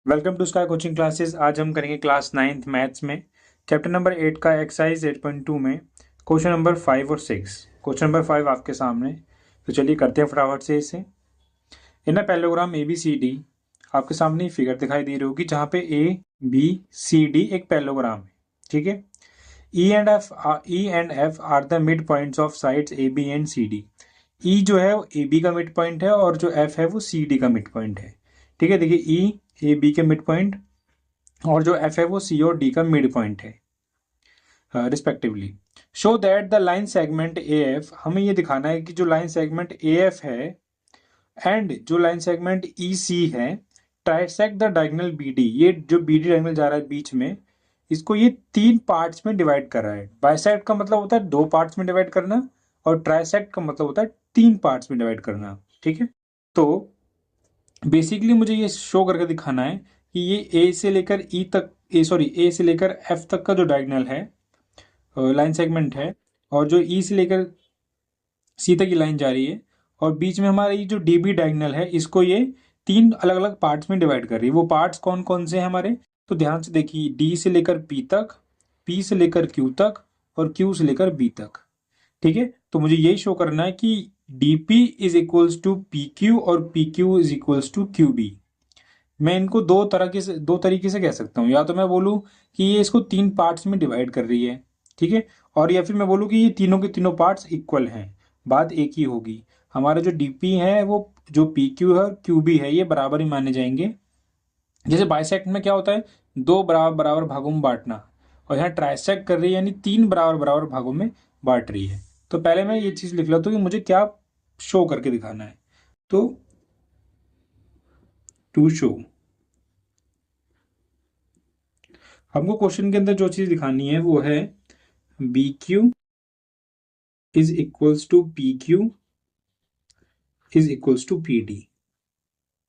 Welcome to sky coaching classes. आज हम करेंगे क्लास 9th मैथ्स में चैप्टर नंबर 8 का एक्सरसाइज 8.2 में क्वेश्चन नंबर 5 और 6। क्वेश्चन नंबर 5 आपके सामने, तो चलिए करते हैं फटाफट से इसे। In a parallelogram A B C D, आपके सामने फिगर दिखाई दे रही होगी जहाँ पे ए बी सी डी एक पैरेललोग्राम है। ठीक है। E and F are the mid points of sides A B and C D. E जो है वो ए बी का मिड पॉइंट है और जो एफ है वो सी डी का मिड पॉइंट है। ठीक है, देखिए ई ए बी के मिड पॉइंट और जो एफ है वो सी और डी का मिड पॉइंट है respectively. Show that the line segment A F, हमें ये दिखाना है कि जो लाइन सेगमेंट ए एफ है एंड जो लाइन सेगमेंट ई सी है trisect the diagonal B D. ये जो बी डी डायगोनल जा रहा है बीच में, इसको ये तीन पार्ट्स में डिवाइड कर रहा है। बाइसेक्ट का मतलब होता है दो पार्ट्स में डिवाइड करना और ट्राइसेक्ट का मतलब होता है तीन पार्ट्स में डिवाइड करना। ठीक है, तो बेसिकली मुझे ये शो करके दिखाना है कि ये ए से लेकर ई तक, ए से लेकर एफ तक का जो डायगोनल है लाइन सेगमेंट है और जो ई से लेकर सी तक की लाइन जा रही है और बीच में हमारा ये जो डी बी डायगोनल है, इसको ये तीन अलग अलग पार्ट्स में डिवाइड कर रही है। वो पार्ट्स कौन कौन से हैं हमारे, तो ध्यान से देखिए, डी से लेकर पी तक, पी से लेकर क्यू तक और क्यू से लेकर बी तक। ठीक है, तो मुझे यही शो करना है कि D P is equals to P Q और P Q is equals to Q B. मैं इनको दो तरीके से कह सकता हूँ। या तो मैं बोलूँ कि ये इसको तीन पार्ट्स में डिवाइड कर रही है, ठीक है, और या फिर मैं बोलूँ कि ये तीनों के तीनों पार्ट्स इक्वल हैं। बात एक ही होगी, हमारा जो डीपी है वो जो पी क्यू है और क्यू बी है ये बराबर ही माने जाएंगे। जैसे बाइसेक्ट में क्या होता है, दो बराबर बराबर भागों में बांटना, और यहाँ ट्राइसेक्ट कर रही है यानी तीन बराबर बराबर भागों में बांट रही है। तो पहले मैं ये चीज़ लिख लेता हूँ कि मुझे क्या शो करके दिखाना है। तो टू शो, हमको क्वेश्चन के अंदर जो चीज दिखानी है वो है B Q is equals to P Q is equals to P D.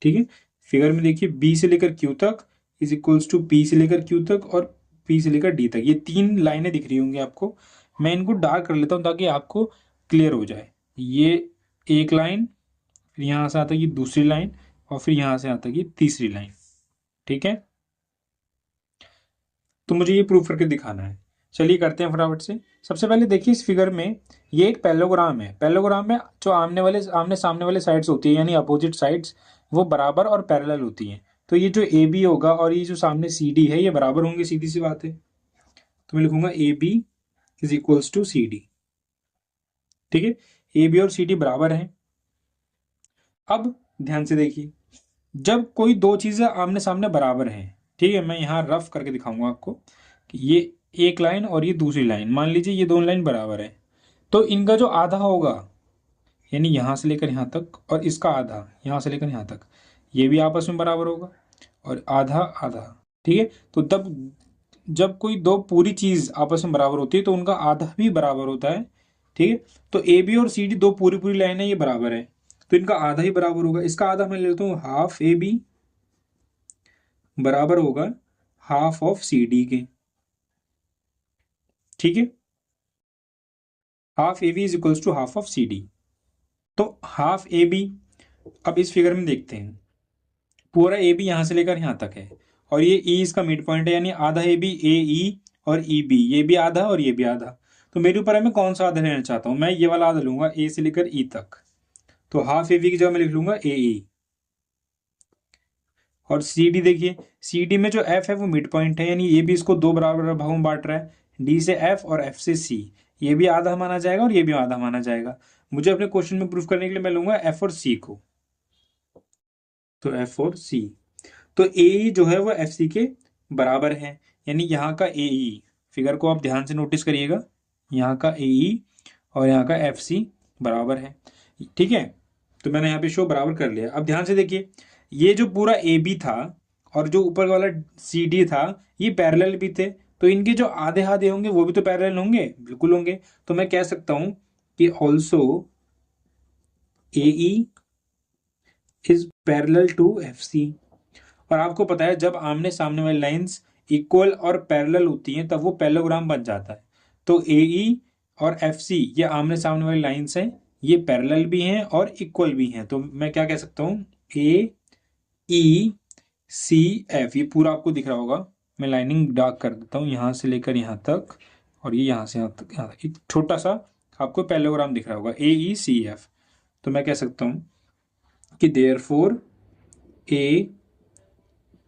ठीक है, फिगर में देखिए बी से लेकर क्यू तक इज इक्वल्स टू पी से लेकर क्यू तक और पी से लेकर डी तक, ये तीन लाइनें दिख रही होंगी आपको। मैं इनको डार्क कर लेता हूँ ताकि आपको क्लियर हो जाए। ये एक लाइन, फिर यहाँ से आता है ये दूसरी लाइन और फिर यहाँ से आता है ये तीसरी लाइन। ठीक है, तो मुझे ये प्रूफ करके दिखाना है। चलिए करते हैं फटाफट से। सबसे पहले देखिए इस फिगर में ये एक पैरेललोग्राम है। पैरेललोग्राम में जो आमने सामने वाले साइड्स होती है यानी अपोजिट साइड्स, वो बराबर और पैरेलल होती हैं। तो ये जो ए बी होगा और ये जो सामने सी डी है ये बराबर होंगे, सीधी सी बात है। तो मैं लिखूंगा A B is equals to C D. ठीक है, ए बी और सी डी बराबर हैं। अब ध्यान से देखिए, जब कोई दो चीजें आमने सामने बराबर हैं, ठीक है, मैं यहाँ रफ करके दिखाऊंगा आपको कि ये एक लाइन और ये दूसरी लाइन, मान लीजिए ये दोनों लाइन बराबर है, तो इनका जो आधा होगा यानी यहाँ से लेकर यहाँ तक और इसका आधा यहाँ से लेकर यहाँ तक, ये भी आपस में बराबर होगा और आधा आधा। ठीक है, तो तब जब कोई दो पूरी चीज आपस में बराबर होती है तो उनका आधा भी बराबर होता है। ठीक है, तो ए बी और सी डी दो पूरी पूरी लाइन है, ये बराबर है, तो इनका आधा ही बराबर होगा। इसका आधा मैं ले लेता हूँ, हाफ ए बी बराबर होगा हाफ ऑफ सी डी के। ठीक है, half A B is equals to half of C D. तो हाफ ए बी, अब इस फिगर में देखते हैं, पूरा ए बी यहां से लेकर यहां तक है और ये ई इसका मिड पॉइंट है यानी आधा ए बी ए ई और ई बी, ये भी आधा और ये भी आधा। तो मेरे ऊपर है मैं कौन सा आधा लेना चाहता हूं, मैं ये वाला आधा लूंगा ए से लेकर ई तक। तो हाफ ए बी की जगह मैं लिख लूंगा ए ई। और सी डी देखिए, सी डी में जो एफ है वो मिड पॉइंट है यानी ये भी इसको दो बराबर भागों में बांट रहा है, डी से एफ और एफ से सी, ये भी आधा माना जाएगा और ये भी आधा माना जाएगा। मुझे अपने क्वेश्चन में प्रूफ करने के लिए मैं लूंगा एफ और सी को। तो एफ और सी, तो ए जो है वो एफ सी के बराबर है यानी यहाँ का ए ई, फिगर को आप ध्यान से नोटिस करिएगा, यहाँ का ए ई और यहाँ का एफ सी बराबर है। ठीक है, तो मैंने यहाँ पे शो बराबर कर लिया। अब ध्यान से देखिए, ये जो पूरा ए बी था और जो ऊपर वाला सी डी था ये पैरेलल भी थे, तो इनके जो आधे आधे होंगे वो भी तो पैरेलल होंगे, बिल्कुल होंगे। तो मैं कह सकता हूं कि also A E is parallel to F C. और आपको पता है जब आमने सामने वाली लाइंस इक्वल और पैरेलल होती हैं तब वो पैरेललोग्राम बन जाता है। तो ए ई और एफ सी ये आमने सामने वाली लाइंस हैं, ये पैरेलल भी हैं और इक्वल भी हैं। तो मैं क्या कह सकता हूँ, ए ई सी एफ, ये पूरा आपको दिख रहा होगा, मैं लाइनिंग डार्क कर देता हूँ, यहाँ से लेकर यहाँ तक, और ये यहाँ से यहाँ तक, यहाँ तक एक छोटा सा आपको पैरेललोग्राम दिख रहा होगा ए ई सी एफ। तो मैं कह सकता हूँ कि therefore A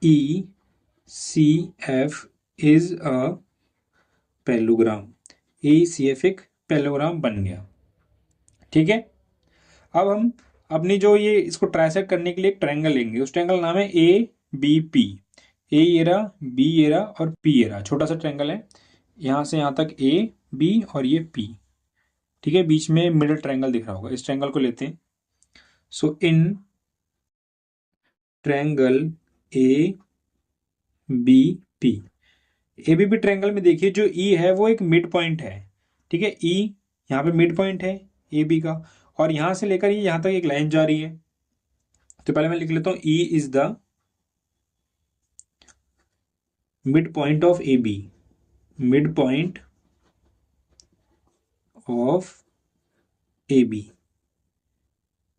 E C F is a parallelogram, A E C F एक पैरेललोग्राम बन गया। ठीक है, अब हम अपनी जो ये इसको ट्राइसेक्ट करने के लिए एक ट्रायंगल लेंगे, उस ट्रायंगल नाम है ए बी पी। ए ये रहा, बी ये रहा और पी ये रहा, छोटा सा ट्रायंगल है, यहाँ से यहाँ तक ए बी और ये पी। ठीक है, बीच में मिडिल ट्रायंगल दिख रहा होगा, इस ट्रायंगल को लेते हैं। So in triangle A B P, A B P triangle में देखिए जो ई है वो एक मिड पॉइंट है। ठीक है, ई यहाँ पे मिड पॉइंट है ए बी का, और यहां से लेकर ये यहां तक एक लाइन जा रही है। तो पहले मैं लिख लेता हूं E is the mid point of A B, mid point of A B,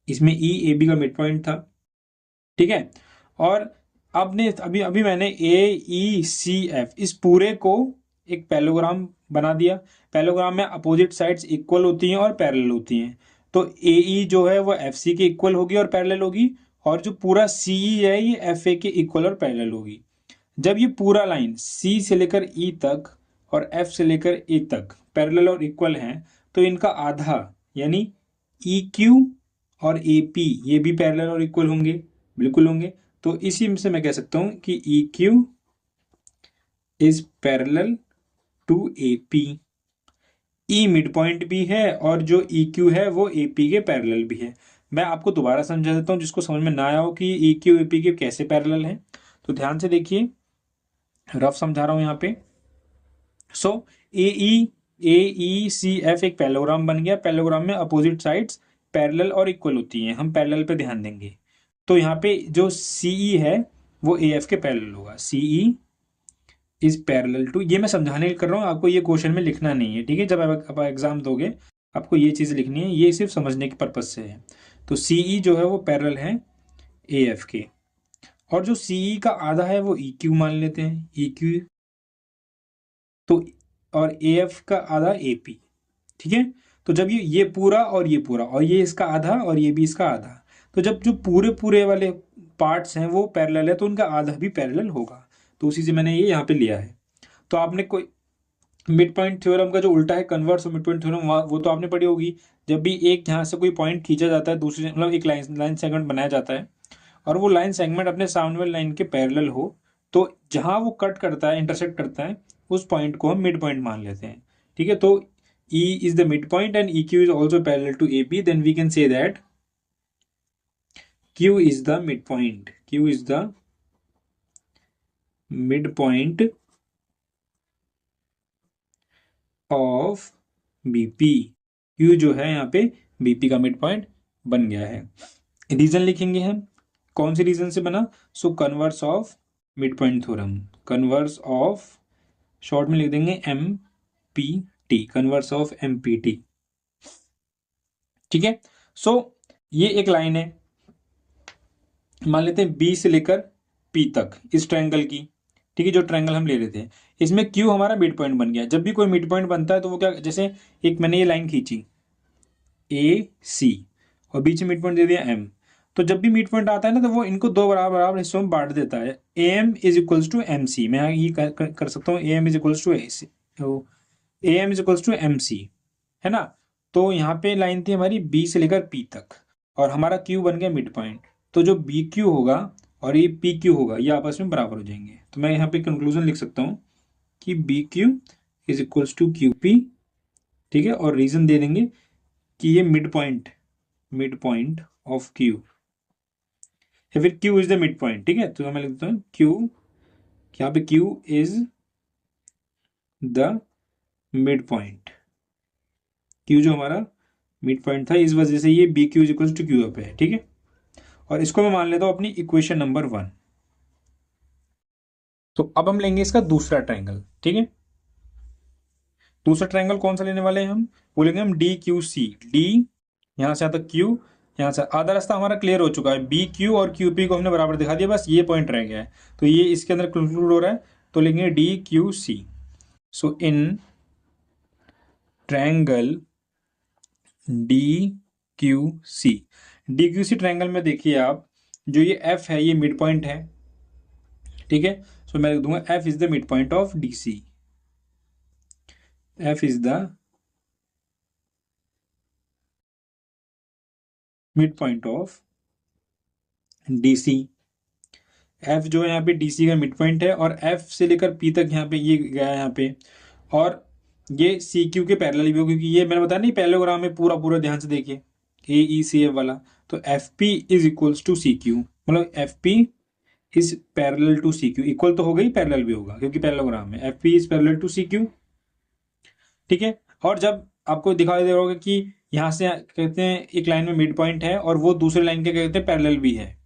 इसमें ई ए बी का मिड पॉइंट था। ठीक है, और अब ने अभी अभी मैंने ए ई सी एफ इस पूरे को एक पैरेललोग्राम बना दिया। पैरेललोग्राम में अपोजिट साइड्स इक्वल होती हैं और पैरेलल होती हैं, तो ए ई जो है वो एफ सी के इक्वल होगी और पैरेलल होगी, और जो पूरा सी ई है ये एफ ए के इक्वल और पैरेलल होगी। जब ये पूरा लाइन सी से लेकर ई तक और एफ से लेकर ए तक पैरेलल और इक्वल हैं, तो इनका आधा यानी ई क्यू और ए पी ये भी पैरेलल और इक्वल होंगे, बिल्कुल होंगे। तो इसी में से मैं कह सकता हूं कि E Q is parallel to A P. E mid point भी है और जो ई क्यू है वो ए पी के पैरेलल भी है। मैं आपको दोबारा समझा देता हूं जिसको समझ में ना आया हो कि ई क्यू ए पी के कैसे पैरेलल हैं। तो ध्यान से देखिए, रफ समझा रहा हूं यहाँ पे। सो ए ई सी एफ एक पैरेललोग्राम बन गया। पैरेललोग्राम में अपोजिट साइड्स पैरेलल और इक्वल होती हैं, हम पैरेलल पे ध्यान देंगे। तो यहाँ पे जो सी ई है वो ए एफ के पैरेलल होगा, सी ई इज पैरेलल टू, ये मैं समझाने कर रहा हूँ, आपको ये क्वेश्चन में लिखना नहीं है। ठीक है, जब आप एग्जाम दोगे आपको ये चीज़ लिखनी है, ये सिर्फ समझने के पर्पज से है। तो सी ई जो है वो पैरेलल है ए एफ के, और जो सी ई का आधा है वो ई क्यू मान लेते हैं, ई क्यू। तो और ए एफ का आधा ए पी। ठीक है, तो जब ये पूरा और ये पूरा और ये इसका आधा और ये भी इसका आधा, तो जब जो पूरे पूरे वाले पार्ट्स हैं वो पैरेलल है तो उनका आधा भी पैरेलल होगा। तो उसी से मैंने ये यहाँ पे लिया है। तो आपने कोई मिड पॉइंट थ्योरम का जो उल्टा है कन्वर्स और मिड पॉइंट थ्योरम, वो तो आपने पढ़ी होगी। जब भी एक यहाँ से कोई पॉइंट खींचा जाता है दूसरे, मतलब एक लाइन सेगमेंट बनाया जाता है और वो लाइन सेगमेंट अपने सामने वाली लाइन के पैरेलल हो, तो जहां वो कट करता है, इंटरसेक्ट करता है, उस पॉइंट को हम मिड पॉइंट मान लेते हैं। ठीक है, तो E is the midpoint and EQ is also parallel to AB, then we can say that Q is the midpoint. Q is the midpoint of BP. Q जो है यहाँ पे BP का midpoint बन गया है। रीजन लिखेंगे हम, कौन से रीजन से बना? So converse of mid point theorem, converse of, short में लिख देंगे MPT, कन्वर्स ऑफ MPT। ठीक है, सो ये एक लाइन है, मान लेते हैं बी से लेकर पी तक इस ट्रायंगल की। ठीक है, जो ट्रायंगल हम ले रहे थे, इसमें क्यू हमारा मिड पॉइंट बन गया। जब भी कोई मिड पॉइंट बनता है तो वो क्या, जैसे एक मैंने ये लाइन खींची ए सी और बीच में मिड पॉइंट दे दिया एम, तो जब भी मिड पॉइंट आता है ना तो वो इनको दो बराबर बराबर हिस्सों में बांट देता है। A M is equals to M C, मैं ये कर सकता हूँ A M is equals to A C, A M is equals to M C, है ना। तो यहाँ पे लाइन थी हमारी बी से लेकर पी तक और हमारा क्यू बन गया मिड पॉइंट। तो जो बी क्यू होगा और ये पी क्यू होगा ये आपस में बराबर हो जाएंगे। तो मैं यहाँ पे कंक्लूजन लिख सकता हूँ कि B Q is equals to Q P. ठीक है, और रीजन दे देंगे कि ये मिड पॉइंट ऑफ क्यू, या फिर Q is the mid point. ठीक है, तो मैं लिख देता हूँ क्यू, यहाँ पे Q is the mid point. Q जो हमारा मिड पॉइंट था, इस वजह से ये B Q is equals to Q पे है। ठीक है, और इसको मैं मान लेता हूं अपनी इक्वेशन नंबर 1। तो अब हम लेंगे इसका दूसरा ट्रायंगल। ठीक है, दूसरा ट्रायंगल कौन सा लेने वाले हैं हम, बोलेंगे हम डी क्यू सी। डी यहां से आता क्यू, यहाँ से आधा रास्ता हमारा क्लियर हो चुका है, बी क्यू और क्यू पी को हमने बराबर दिखा दिया, बस ये पॉइंट रह गया है, तो ये इसके अंदर कंक्लूड हो रहा है, तो लिखेंगे D Q C. So in triangle D Q C, D Q C triangle में देखिए आप, जो ये एफ है ये मिड पॉइंट है, ठीक है। सो मैं लिख दूंगा F is the mid point of D C, F is the mid point of D C. F जो है यहाँ पे डी सी का मिड पॉइंट है, और एफ से लेकर पी तक यहाँ पे ये गया है यहाँ पे, और ये सी क्यू के पैरेलल भी हो, क्योंकि ये मैंने बताया नहीं पैरेललोग्राम में, पूरा पूरा ध्यान से देखिए, ए ई सी एफ वाला, तो F P is equals to C Q, मतलब F P is parallel to C Q, equal तो हो गई, पैरेलल भी होगा क्योंकि पैरेललोग्राम में F P is parallel to C Q, ठीक है। और जब आपको दिखाई दे रहा होगा कि यहाँ से कहते हैं एक लाइन में मिड पॉइंट है और वो दूसरे लाइन के कहते हैं पैरेलल भी है,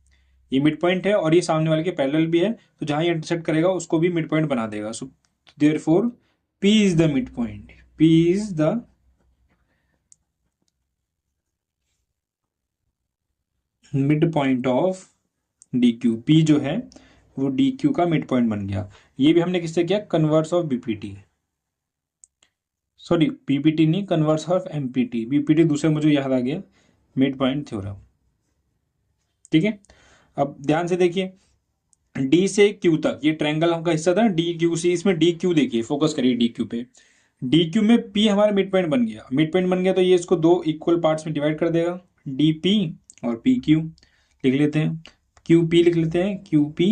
ये मिड पॉइंट है और ये सामने वाले के पैरेलल भी है, तो जहां ये इंटरसेक्ट करेगा उसको भी मिड पॉइंट बना देगा। So therefore P is the mid point, P is the mid point of D Q, P जो है वो डी क्यू का मिड पॉइंट बन गया। ये भी हमने किससे किया, converse of BPT, sorry PPT नहीं, कन्वर्स ऑफ एमपीटी, बीपीटी दूसरे मुझे याद आ गया, मिड पॉइंट थ्योरम, ठीक है। अब ध्यान से देखिए, डी से क्यू तक ये ट्रायंगल हमका हिस्सा था डी क्यू सी, इसमें डी क्यू देखिए, फोकस करिए डी क्यू पे, डी क्यू में पी हमारा मिड पॉइंट बन गया, मिड पॉइंट बन गया तो ये इसको दो इक्वल पार्ट्स में डिवाइड कर देगा, डी पी और पी क्यू लिख लेते हैं, क्यू पी लिख लेते हैं, क्यू पी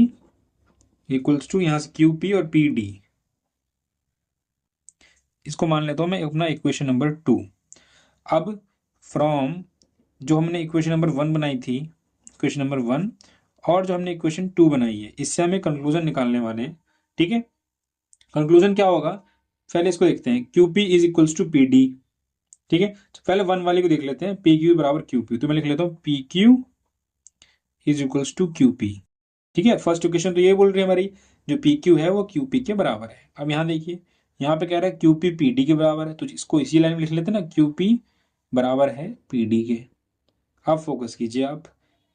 इक्वल्स टू यहाँ से क्यू पी और पी डी, इसको मान लेता हूं मैं अपना इक्वेशन नंबर 2। अब फ्रॉम जो हमने इक्वेशन नंबर 1 बनाई थी, इक्वेशन नंबर 1 और जो हमने इक्वेशन 2 बनाई है, इससे हमें कंक्लूजन निकालने वाले हैं, ठीक है। कंक्लूजन क्या होगा, पहले इसको देखते हैं, Q P is equals to P D, ठीक है। तो पहले 1 वाले को देख लेते हैं, पी क्यू बराबर क्यू पी, तो मैं लिख लेता हूँ P Q is equals to Q P, ठीक है। फर्स्ट इक्वेशन तो ये बोल रही है हमारी, जो पी क्यू है वो क्यू पी के बराबर है। अब यहाँ देखिए, यहाँ पे कह रहा है क्यू पी पी डी के बराबर है, तो इसको इसी लाइन में लिख लेते हैं ना, क्यू पी बराबर है पी डी के। अब फोकस कीजिए आप,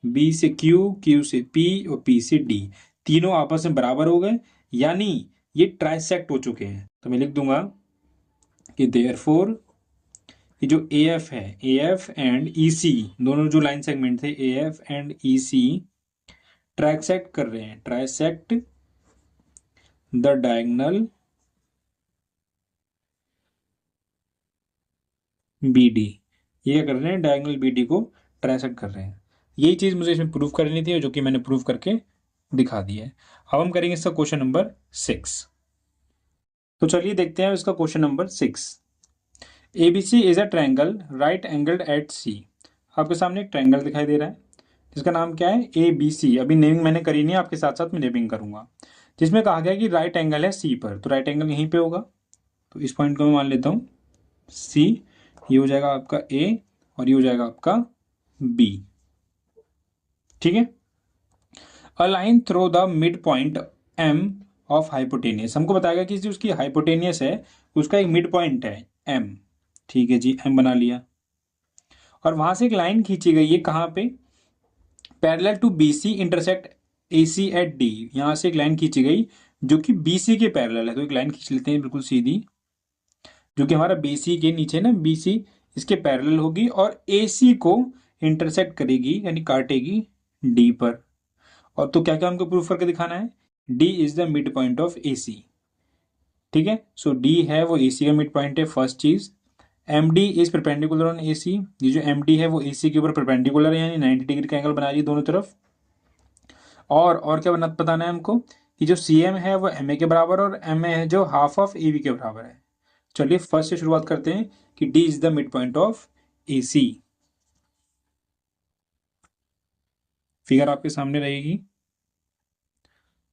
बी से क्यू, क्यू से पी और पी से डी, तीनों आपस में बराबर हो गए, यानी ये ट्राइसेक्ट हो चुके हैं। तो मैं लिख दूंगा कि देयरफॉर ये जो ए एफ है, ए एफ एंड ई सी, दोनों जो लाइन सेगमेंट थे A F and E C trisect कर रहे हैं, trisect the diagonal B D, ये कर रहे हैं डायगोनल बी डी को ट्राइसेक्ट कर रहे हैं। यही चीज मुझे इसमें प्रूव करनी थी, जो कि मैंने प्रूव करके दिखा दी है। अब हम करेंगे इसका क्वेश्चन नंबर 6। तो चलिए देखते हैं इसका question number 6। ABC is a triangle right angled at C, आपके सामने एक ट्रायंगल दिखाई दे रहा है जिसका नाम क्या है, ए बी सी। अभी नेमिंग मैंने करी नहीं, आपके साथ साथ मैं नेमिंग करूंगा, जिसमें कहा गया कि राइट एंगल है सी पर, तो राइट एंगल यहीं पे होगा, तो इस पॉइंट को मैं मान लेता हूँ सी, ये हो जाएगा आपका ए और ये हो जाएगा आपका बी, ठीक है। A line through the mid point M of hypotenuse, हमको बताया गया कि जो उसकी हाइपोटेनियस है उसका एक मिड पॉइंट है एम, ठीक है जी, एम बना लिया, और वहां से एक लाइन खींची गई है कहाँ पे, parallel to B C intersect A C at D, यहां से एक लाइन खींची गई जो कि बी सी के पैरेलल है, तो एक लाइन खींच लेते हैं बिल्कुल सीधी, जो कि हमारा बी सी के नीचे ना, बी सी इसके पैरेलल होगी और ए सी को इंटरसेक्ट करेगी यानी काटेगी डी पर। और तो क्या क्या हमको प्रूफ करके दिखाना है, D is the mid point of A C, ठीक है। सो डी है वो ए सी का मिड पॉइंट है, फर्स्ट चीज। M D is perpendicular on A C, ये जो एम डी है वो ए सी के ऊपर परपेंडिकुलर है, यानी 90 डिग्री का एंगल बना रही है दोनों तरफ। और क्या बताना है हमको कि जो सी एम है वो एम ए के बराबर और एम ए है जो हाफ ऑफ ए बी के बराबर है। चलिए फर्स्ट से शुरुआत करते हैं कि D is the mid point of A C. Figure आपके सामने रहेगी,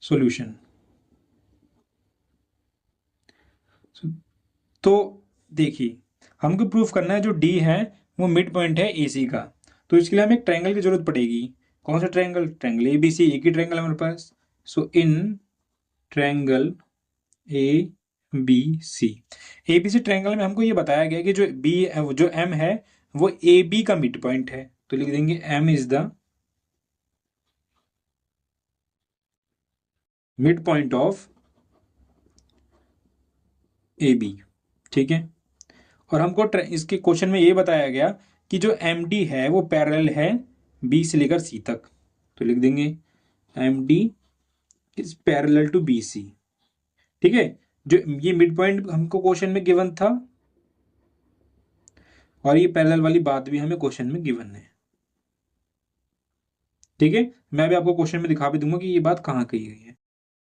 सॉल्यूशन। तो देखिए, हमको प्रूफ करना है जो डी है वो मिड पॉइंट है ए सी का, तो इसके लिए हमें एक ट्रायंगल की जरूरत पड़ेगी। कौन सा triangle, triangle A B C, एक ही ट्रायंगल हमारे पास। So in triangle A B C, A B C triangle में हमको ये बताया गया कि जो बी जो एम है वो ए बी का मिड पॉइंट है, तो लिख देंगे M is the mid point of A B. ठीक है, और हमको इसके क्वेश्चन में ये बताया गया कि जो एम डी है वो पैरेलल है बी से लेकर सी तक। तो लिख देंगे M D is parallel to B C. ठीक है, जो ये मिड पॉइंट हमको क्वेश्चन में गिवन था और ये पैरेलल वाली बात भी हमें क्वेश्चन में गिवन है। ठीक है, मैं भी आपको क्वेश्चन में दिखा भी दूंगा कि ये बात कहाँ कही गई है।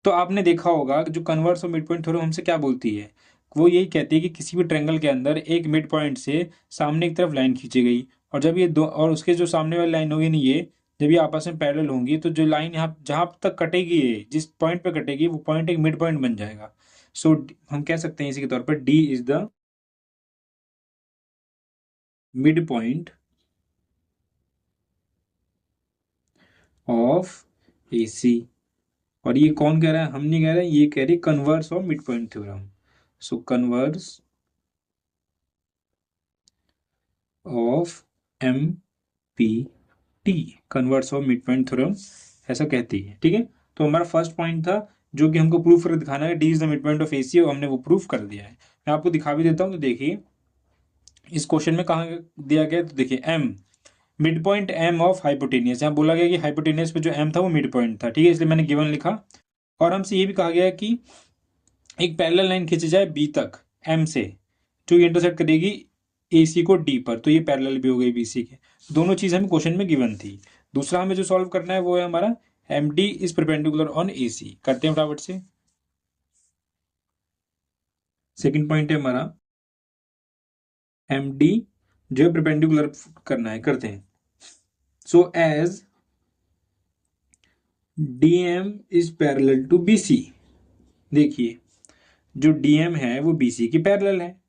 तो आपने देखा होगा कि जो कन्वर्स और मिड पॉइंट थ्योरम हमसे क्या बोलती है, वो यही कहती है कि किसी भी ट्रायंगल के अंदर एक मिड पॉइंट से सामने की तरफ लाइन खींची गई, और जब ये दो और उसके जो सामने वाली लाइन होगी नहीं, ये जब ये आपस में पैरेलल होंगी तो जो लाइन यहाँ जहां तक कटेगी, ये जिस पॉइंट पे कटेगी वो पॉइंट एक मिड पॉइंट बन जाएगा। सो हम कह सकते हैं इसी के तौर पर D is the mid point of A C. और ये कौन कह रहा है? हम नहीं कह रहे, ये कह रही converse of mid point theorem. So converse of M P T, converse of mid point theorem ऐसा कहती है। ठीक है, तो हमारा फर्स्ट पॉइंट था जो कि हमको प्रूफ करके दिखाना है, D is the mid point of AC, और हमने वो प्रूफ कर दिया है। मैं आपको दिखा भी देता हूं। तो देखिए इस क्वेश्चन में कहा दिया गया, तो देखिए M mid point M of hypotenuse, यहाँ बोला गया कि हाइपोटेनियस पे जो एम था वो मिड पॉइंट था। ठीक है, इसलिए मैंने गिवन लिखा। और हमसे ये भी कहा गया कि एक पैरेलल लाइन खींची जाए बी तक एम से, जो इंटरसेक्ट करेगी ए सी को डी पर, तो ये पैरेलल भी हो गई बी सी के। दोनों चीज हमें क्वेश्चन में गिवन थी। दूसरा हमें जो सॉल्व करना है वो है हमारा M D is perpendicular on A C. करते हैं फटाफट से। सेकेंड पॉइंट है हमारा एम डी जो है परपेंडिकुलर करना है, करते हैं। So as D M is parallel to B C, देखिए जो डी एम है वो बी सी की पैरेलल है।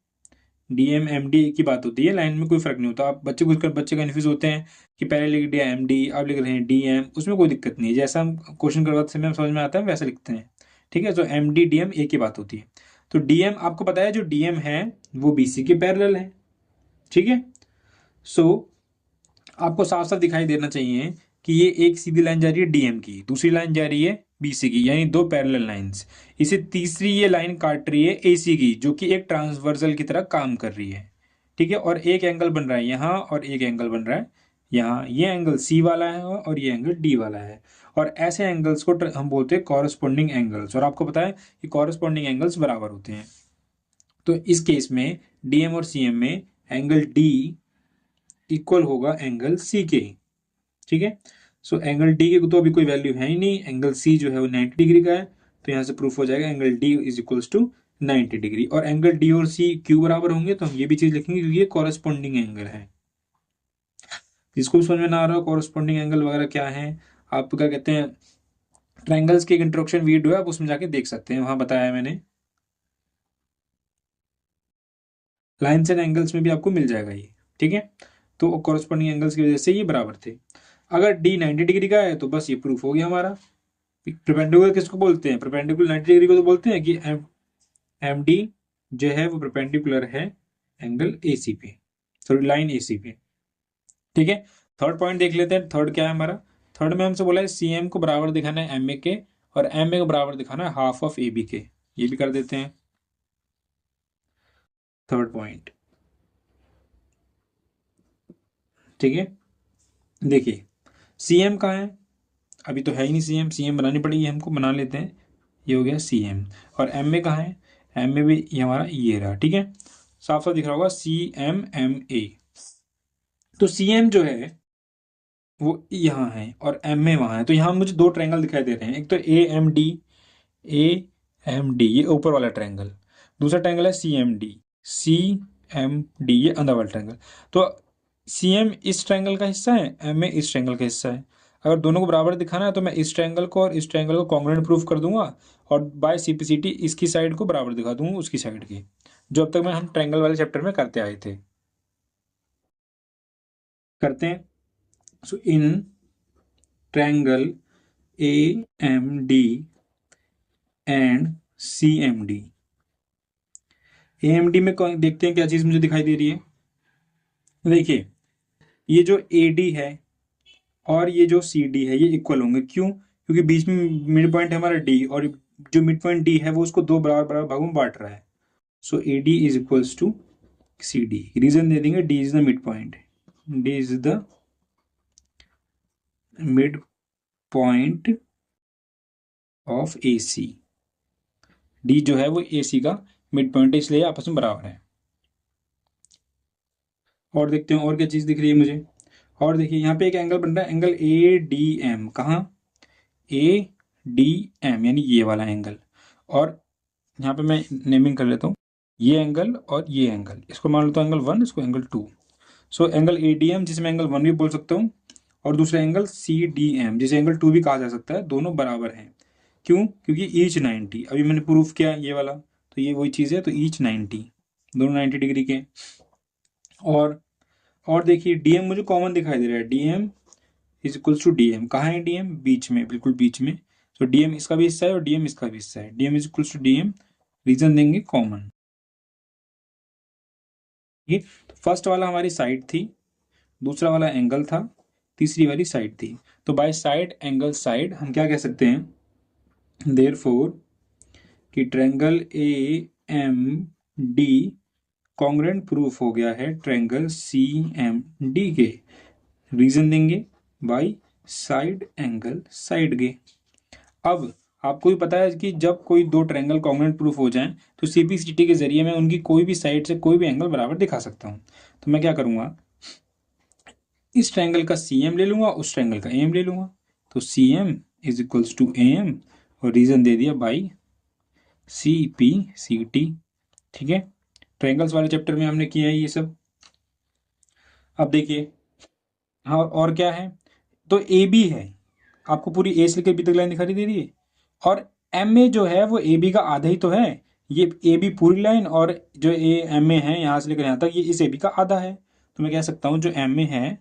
डी एम एम डी की बात होती है, लाइन में कोई फर्क नहीं होता। आप बच्चे कंफ्यूज होते हैं कि पहले लिख दिया एम डी, आप लिख रहे हैं डी एम, उसमें कोई दिक्कत नहीं है। जैसा हम क्वेश्चन करवाते समय समझ में आता है वैसा लिखते हैं। ठीक है, तो एम डी डी एम एक ही बात होती है। तो डी एम आपको पता है जो डी एम है वो बी सी के पैरेलल है। ठीक है, सो आपको साफ साफ दिखाई देना चाहिए कि ये एक सीधी लाइन जा रही है डीएम की, दूसरी लाइन जा रही है बीसी की, यानी दो पैरेलल लाइंस। इसे तीसरी ये लाइन काट रही है एसी की, जो कि एक ट्रांसवर्सल की तरह काम कर रही है। ठीक है, और एक एंगल बन रहा है यहाँ और एक एंगल बन रहा है यहाँ। ये एंगल सी वाला है और ये एंगल डी वाला है, और ऐसे एंगल्स को हम बोलते हैं कॉरस्पॉन्डिंग एंगल्स। और आपको पता है कि कॉरस्पॉन्डिंग एंगल्स बराबर होते हैं। तो इस केस में डीएम और सीएम में एंगल डी इक्वल होगा एंगल सी के। ठीक है, सो एंगल डी की तो अभी कोई वैल्यू है ही नहीं, एंगल सी जो है वो 90 डिग्री का है, तो यहां से प्रूफ हो जाएगा angle D is equals to 90 degree. और एंगल डी और सी क्यों बराबर होंगे, तो हम ये भी चीज लिखेंगे क्योंकि ये कॉरेस्पॉन्डिंग एंगल है। जिसको भी समझ में ना आ रहा हो कॉरेस्पॉन्डिंग एंगल वगैरह क्या है, आप क्या कहते हैं, ट्रायंगल्स की एक इंट्रोडक्शन वीडियो है, आप उसमें जाके देख सकते हैं, वहां बताया है मैंने। लाइन्स एंड एंगल्स में भी आपको मिल जाएगा ये। ठीक है, तो कॉरेस्पॉन्डिंग एंगल्स की वजह से ये बराबर थे। अगर डी 90 डिग्री का है तो बस ये प्रूफ हो गया हमारा। परपेंडिकुलर किसको बोलते हैं? परपेंडिकुलर 90 डिग्री को तो बोलते हैं कि एम डी जो है वो परपेंडिकुलर है एंगल ए सी पे, सॉरी लाइन ए सी पे। ठीक है, थर्ड पॉइंट देख लेते हैं। थर्ड क्या है हमारा? थर्ड में हमसे बोला है सी एम को बराबर दिखाना है एम ए के, और एम ए को बराबर दिखाना है हाफ ऑफ ए बी के। ये भी कर देते हैं थर्ड पॉइंट। ठीक है, देखिए सी एम कहाँ है? अभी तो है ही नहीं सी एम, सी एम बनानी पड़ेगी हमको, बना लेते हैं। ये हो गया सी एम। और एम ए कहाँ है? एम ए भी ये हमारा ये रहा। ठीक है, साफ साफ दिख रहा होगा सी एम एम ए। तो सी एम जो है वो यहाँ है और एम ए वहाँ है, तो यहाँ मुझे दो ट्रायंगल दिखाई दे रहे हैं। एक तो A M D, A M D ये ऊपर वाला ट्रायंगल, दूसरा ट्रायंगल है C M D, C M D ये अंदर वाला ट्रायंगल। तो सी एम इस ट्रायंगल का हिस्सा है, एम ए इस ट्रायंगल का हिस्सा है। अगर दोनों को बराबर दिखाना है तो मैं इस ट्रायंगल को और इस ट्रायंगल को कॉन्ग्रुएंट प्रूफ कर दूंगा, और बाय सीपीसीटी इसकी साइड को बराबर दिखा दूंगा उसकी साइड की, जो अब तक मैं हम ट्रायंगल वाले चैप्टर में करते आए थे। करते हैं। So in triangle A M D and C M D, A M D में देखते हैं क्या चीज मुझे दिखाई दे रही है। देखिए ये जो ए डी है और ये जो सी डी है ये इक्वल होंगे। क्यों? क्योंकि बीच में मिड पॉइंट है हमारा डी, और जो मिड पॉइंट डी है वो उसको दो बराबर बराबर भागों में बांट रहा है। So A D is equals to C D. Reason दे देंगे, D is the mid point, D is the mid point of A C. D जो है वो ए सी का मिड पॉइंट है, इसलिए आपस में बराबर है। और देखते हैं और क्या चीज़ दिख रही है मुझे। और देखिए यहाँ पे एक एंगल बन रहा है, एंगल ए डी एम। कहाँ? ए डी एम, यानी ये वाला एंगल। और यहाँ पे मैं नेमिंग कर लेता हूँ, ये एंगल और ये एंगल, इसको मान लेता हूँ एंगल 1, इसको angle 2। So angle A D M, जिसे मैं एंगल 1 भी बोल सकता हूँ, और दूसरा एंगल सी डी एम, जिसे एंगल 2 भी कहा जा सकता है, दोनों बराबर हैं। क्यों? क्योंकि ईच 90, अभी मैंने प्रूफ किया ये वाला, तो ये वही चीज़ है, तो ईच 90, दोनों 90 डिग्री के। और देखिए डीएम मुझे कॉमन दिखाई दे रहा है, DM is equals to DM. कहाँ है डीएम? बीच में, बिल्कुल बीच में। तो डीएम इसका भी हिस्सा है और डीएम इसका भी हिस्सा है, DM is equals to DM. Reason देंगे कॉमन। ठीक है, तो फर्स्ट वाला हमारी साइड थी, दूसरा वाला एंगल था, तीसरी वाली साइड थी। तो बाय साइड एंगल साइड हम क्या कह सकते हैं, देयरफॉर कि triangle A M D congruent proof हो गया है ट्रायंगल सी एम डी के। रीजन देंगे बाय साइड एंगल साइड के। अब आपको भी पता है कि जब कोई दो ट्रायंगल कॉन्ग्रुएंट प्रूफ हो जाएं तो सीपीसीटी के जरिए मैं उनकी कोई भी साइड से कोई भी एंगल बराबर दिखा सकता हूं। तो मैं क्या करूंगा, इस ट्रायंगल का सी एम ले लूंगा, उस ट्रायंगल का ए एम ले लूंगा। तो C M is equals to A M, और रीजन दे दिया by C P C T. ठीक है, ट्रायंगल्स वाले चैप्टर में हमने किया है ये सब। अब देखिए, हाँ और क्या है, तो ए बी है, आपको पूरी ए से लेकर बी तक लाइन दिखाई दे रही है, और एम ए जो है वो ए बी का आधा ही तो है। ये ए बी पूरी लाइन, और जो ए एम ए है यहाँ से लेकर यहाँ तक, ये इस ए बी का आधा है। तो मैं कह सकता हूँ जो एम ए है,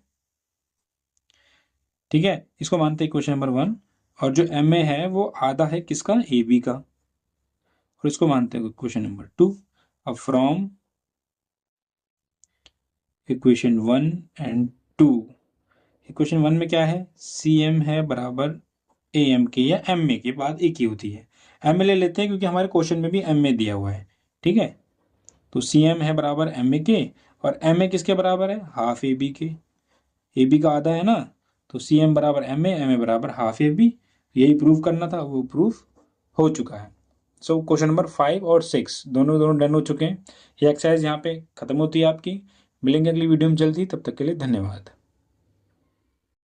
ठीक है, इसको मानते हैं क्वेश्चन नंबर 1, और जो एम ए है वो आधा है किसका? ए बी का, और इसको मानते हैं क्वेश्चन नंबर 2। अब फ्रॉम इक्वेशन 1 एंड 2, इक्वेशन 1 में क्या है, सी एम है बराबर ए एम के, या एम ए के बाद एक ही होती है, एम ए ले लेते हैं क्योंकि हमारे क्वेश्चन में भी एम ए दिया हुआ है। ठीक है, तो सी एम है बराबर एम ए के, और एम ए किसके बराबर है? हाफ ए बी के, ए बी का आधा है ना। तो सी एम बराबर एम ए बराबर हाफ ए बी, यही प्रूव करना था, वो प्रूफ हो चुका है। सो क्वेश्चन नंबर 5 और 6 दोनों डन हो चुके हैं। ये एक्सरसाइज यहाँ पे खत्म होती है आपकी। मिलेंगे अगली वीडियो में जल्दी, तब तक के लिए धन्यवाद।